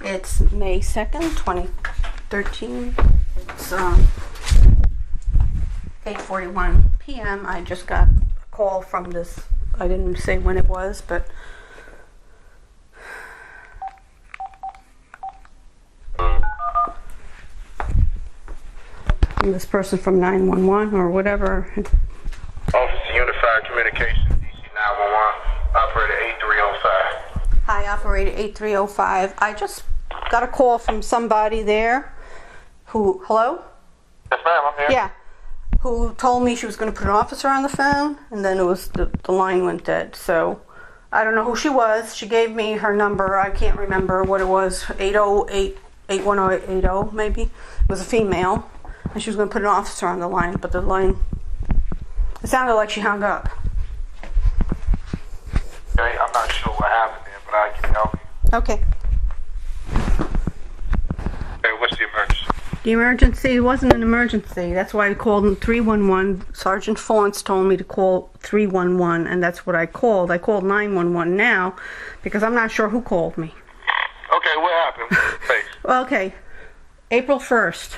It's May 2nd, 2013. It's 8:41 p.m. I just got a call from this. I didn't say when it was, but this person from 911 or whatever. Office Unified Communications, DC 911, operator 8305. Hi, operator 8305. I just got a call from somebody there who, hello? Yes, ma'am, I'm here. Yeah, who told me she was going to put an officer on the phone, and then it was the line went dead. So I don't know who she was. She gave me her number. I can't remember what it was. 808-810-80 maybe. It was a female, and she was going to put an officer on the line, but the line, it sounded like she hung up. Okay, I'm not sure what happened there, but I can help you. Okay. Okay, what's the emergency? The emergency wasn't an emergency. That's why I called 311. Sergeant Faunce told me to call 311, and that's what I called. I called 911 now because I'm not sure who called me. Okay, what happened? Thanks. Okay, April 1st,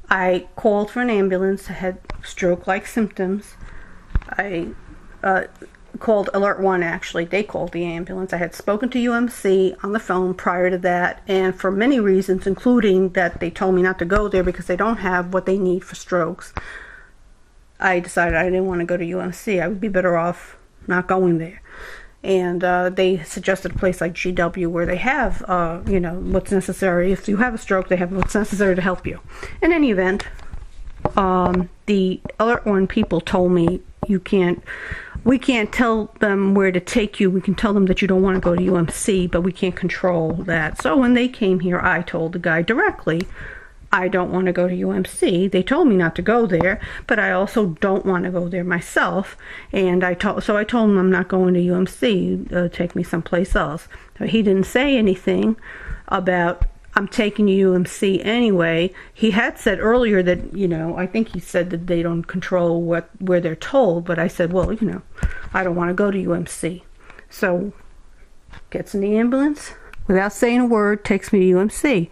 I called for an ambulance. I had stroke-like symptoms. I called Alert 1, actually. They called the ambulance. I had spoken to UMC on the phone prior to that, and for many reasons, including that they told me not to go there because they don't have what they need for strokes, I decided I didn't want to go to UMC. I would be better off not going there. And they suggested a place like GW where they have, what's necessary. If you have a stroke, they have what's necessary to help you. In any event, the Alert 1 people told me we can't tell them where to take you. We can tell them that you don't want to go to UMC, but we can't control that. So when they came here, I told the guy directly, I don't want to go to UMC. They told me not to go there, but I also don't want to go there myself. And I told him I'm not going to UMC. Take me someplace else. So he didn't say anything about I'm taking you to UMC anyway. He had said earlier that, I think he said that they don't control where they're told, but I said, well, I don't want to go to UMC. So, gets in the ambulance, without saying a word, takes me to UMC.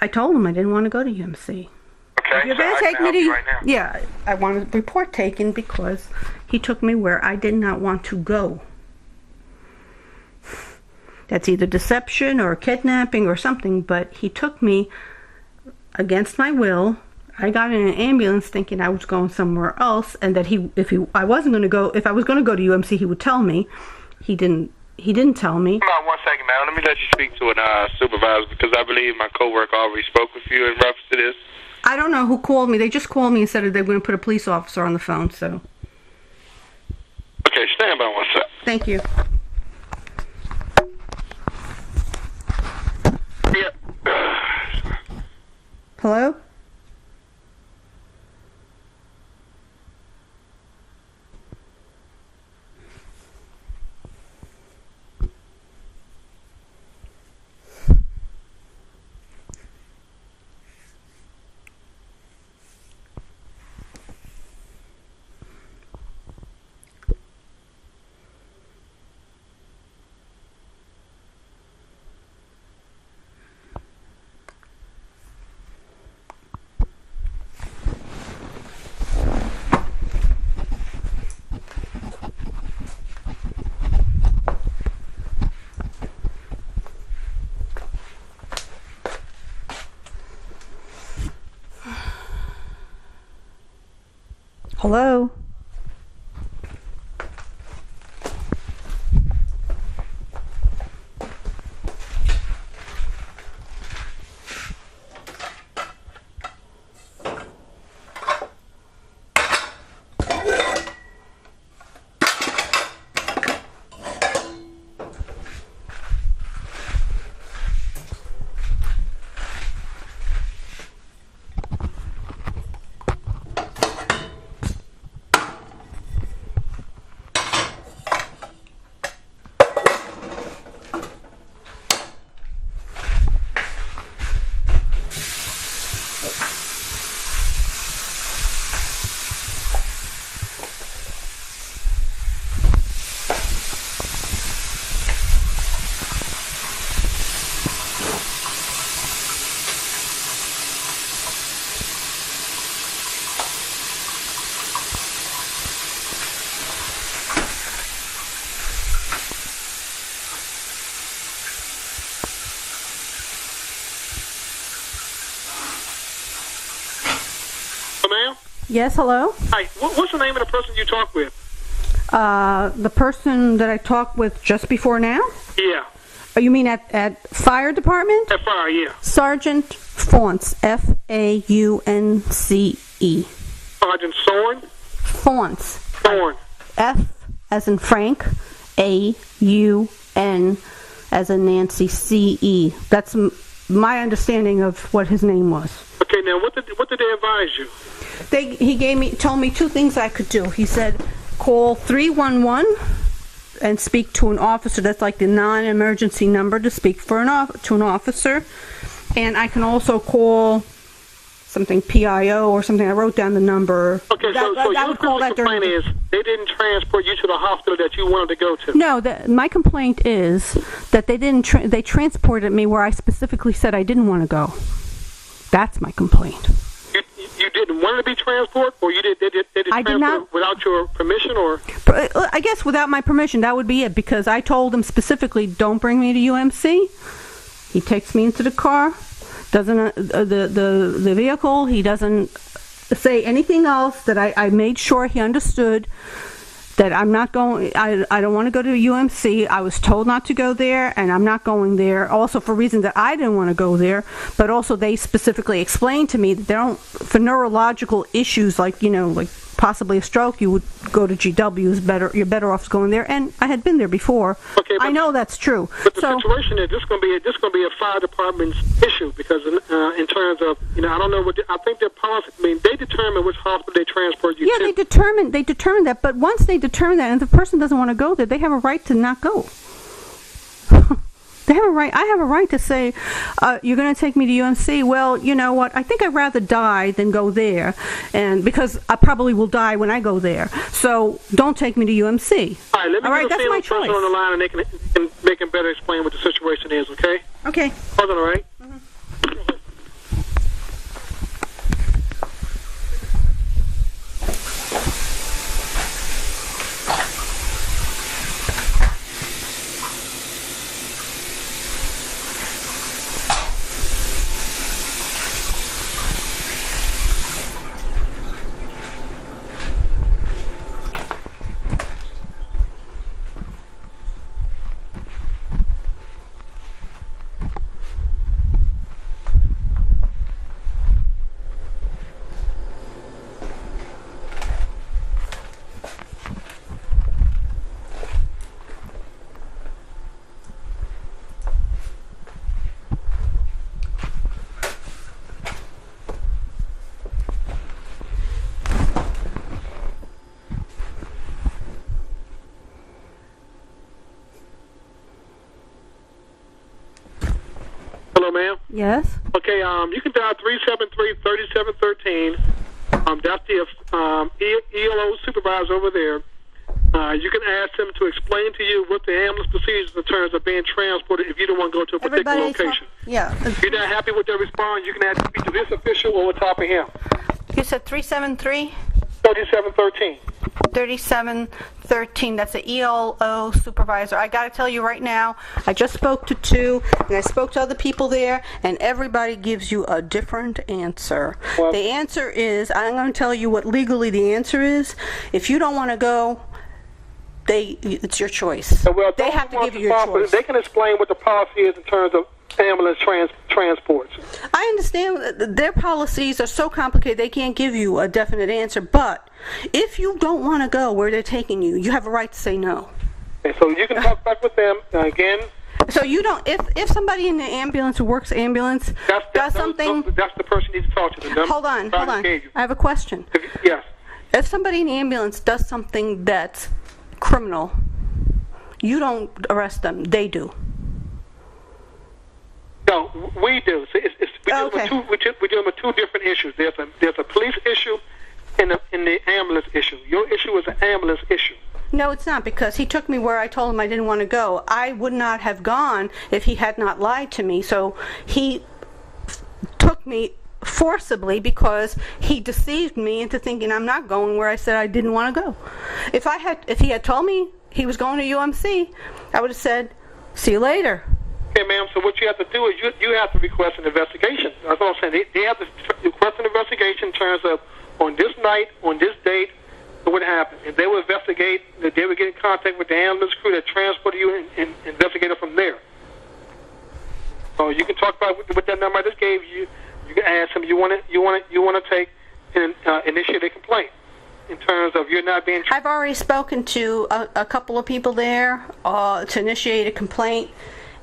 I told him I didn't want to go to UMC. Okay, You're so going to I take can me help to, you right now. yeah, I wanted a report taken because he took me where I did not want to go. That's either deception or kidnapping or something, but he took me against my will. I got in an ambulance thinking I was going somewhere else, and that if I was going to go to UMC, he would tell me. He didn't tell me. Hold on 1 second, man. Let me let you speak to a supervisor because I believe my coworker already spoke with you in reference to this. I don't know who called me. They just called me and said that they were going to put a police officer on the phone. So. Okay, stand by 1 sec. Thank you. Yeah. Hello? Hello? Yes, hello? Hi. What's the name of the person you talk with? The person that I talked with just before now? Yeah. Oh, you mean at fire department? At fire, yeah. Sergeant Faunce, F-A-U-N-C-E. Sergeant Soren? Faunce. Thorn. F as in Frank, A-U-N as in Nancy, C-E. That's my understanding of what his name was. Okay, now what did they advise you? He told me two things I could do. He said, call 311 and speak to an officer. That's like the non-emergency number to speak to an officer. And I can also call something PIO or something. I wrote down the number. Okay, so your complaint is they didn't transport you to the hospital that you wanted to go to. No, my complaint is that they didn't. They transported me where I specifically said I didn't want to go. That's my complaint. You didn't want to be transported, or they did transport without your permission, or? I guess without my permission, that would be it, because I told him specifically, don't bring me to UMC. He takes me into the car, doesn't the vehicle, he doesn't say anything else, that I made sure he understood that I'm not going, I don't want to go to UMC. I was told not to go there, and I'm not going there, also for reasons that I didn't want to go there, but also they specifically explained to me that they don't, for neurological issues like, like possibly a stroke, you would go to GW. You're better off going there, and I had been there before. Okay, I know that's true. But the situation is this going to be a fire department's issue, because in terms of, I don't know I think their policy. I mean, they determine which hospital they transport you to. Yeah, they determine that. But once they determine that, and if the person doesn't want to go there, they have a right to not go. They have a right. I have a right to say, you're going to take me to UMC. Well, you know what? I think I'd rather die than go there, and because I probably will die when I go there. So don't take me to UMC. All right, let me get a famous person on the line, and they can better explain what the situation is. Okay? Okay. Hold on, all right? Hello, ma'am. Yes. Okay. You can dial 373-3713. That's the ELO supervisor over there. You can ask them to explain to you what the ambulance procedures in terms of being transported if you don't want to go to a particular location. If you're not happy with their response, you can ask to speak to this official or top of him. You said 373? 3713. 3713. That's the ELO supervisor. I got to tell you right now, I just spoke to two, and I spoke to other people there, and everybody gives you a different answer. Well, the answer is, I'm going to tell you what legally the answer is. If you don't want to go, it's your choice. Well, they have to give you your choice. They can explain what the policy is in terms of ambulance transports. I understand that their policies are so complicated they can't give you a definite answer, but if you don't want to go where they're taking you, you have a right to say no. And so you can talk back with them again. So you don't, if somebody in the ambulance who works ambulance does something... That's the person you need to talk to. Hold on. I have a question. Yes. If somebody in the ambulance does something that's criminal, you don't arrest them, they do. No, we do. So we're dealing with two different issues. There's a police issue and the ambulance issue. Your issue is an ambulance issue. No, it's not, because he took me where I told him I didn't want to go. I would not have gone if he had not lied to me. So he took me forcibly because he deceived me into thinking I'm not going where I said I didn't want to go. If he had told me he was going to UMC, I would have said, see you later. Okay, ma'am, so what you have to do is you have to request an investigation. That's all I'm saying. They have to request an investigation in terms of on this night, on this date, what happened. And they will investigate, they will get in contact with the ambulance crew that transported you and investigate it from there. So you can talk about with that number I just gave you. You can ask them, you want to take and initiate a complaint in terms of you're not being. I've already spoken to a couple of people there to initiate a complaint,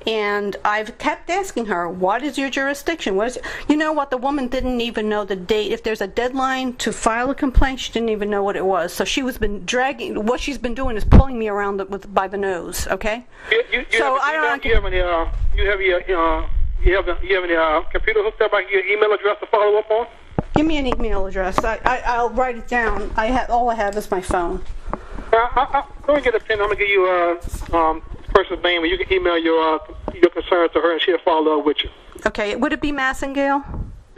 and I've kept asking her, what is your jurisdiction? You know what? The woman didn't even know the date. If there's a deadline to file a complaint, she didn't even know what it was. So she was been dragging. What she's been doing is pulling me around by the nose. Okay. You have any computer hooked up? Your email address to follow up on? Give me an email address. I'll write it down. All I have is my phone. Go and get a pen. I'm gonna give you person's name, and you can email your concerns to her, and she'll follow up with you. Okay. Would it be Massengale?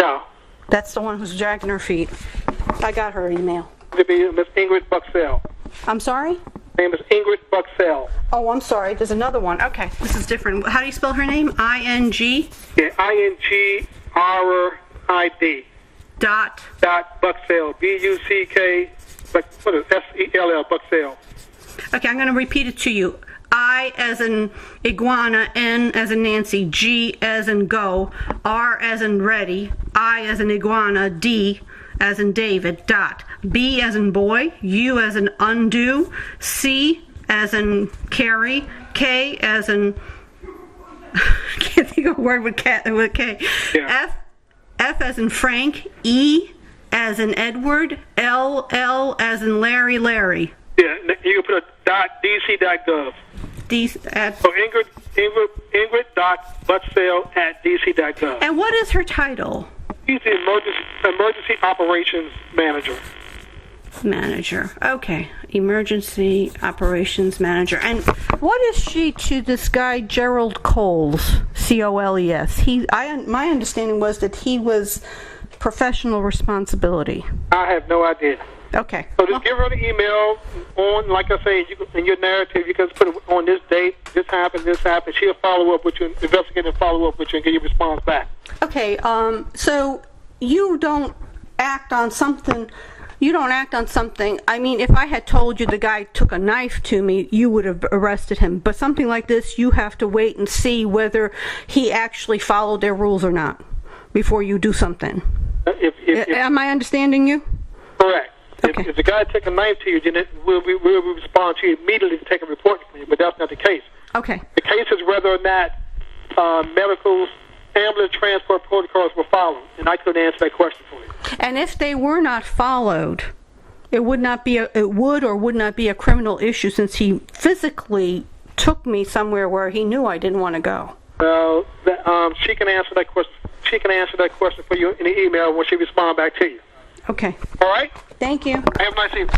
No. That's the one who's dragging her feet. I got her email. It'll be Miss Ingrid Buxell. I'm sorry? Her name is Ingrid Buxell. Oh, I'm sorry. There's another one. Okay. This is different. How do you spell her name? I-N-G? Yeah, I-N-G-R-I-D. Dot Buxell. B-U-C-K, S-E-L-L, Buxell. Okay, I'm going to repeat it to you. I as in iguana, N as in Nancy, G as in go, R as in ready, I as in iguana, D as in David, dot, B as in boy, U as in undo, C as in Carrie, K as in can't think of a word with K. Yeah. F as in Frank, E as in Edward, L as in Larry. Yeah, you can put a .dc.gov. So Ingrid.Buxell@dc.gov. And what is her title? She's the emergency operations manager. Manager. Okay. Emergency operations manager. And what is she to this guy Gerald Coles? C-O-L-E-S. My understanding was that he was professional responsibility. I have no idea. Okay. So just give her the email on, like I say, in your narrative, you can put it on this date, this happened. She'll follow up with you, investigate and follow up with you and get your response back. Okay, so you don't act on something. I mean, if I had told you the guy took a knife to me, you would have arrested him. But something like this, you have to wait and see whether he actually followed their rules or not before you do something. Am I understanding you? Correct. Okay. If the guy take a knife to you, then we'll respond to you immediately to take a report from you, but that's not the case. Okay. The case is whether or not medical ambulance transport protocols were followed, and I couldn't answer that question for you. And if they were not followed, it would or would not be a criminal issue, since he physically took me somewhere where he knew I didn't want to go. Well, she can answer that question. She can answer that question for you in the email when she responds back to you. Okay. All right? Thank you. Have a nice evening.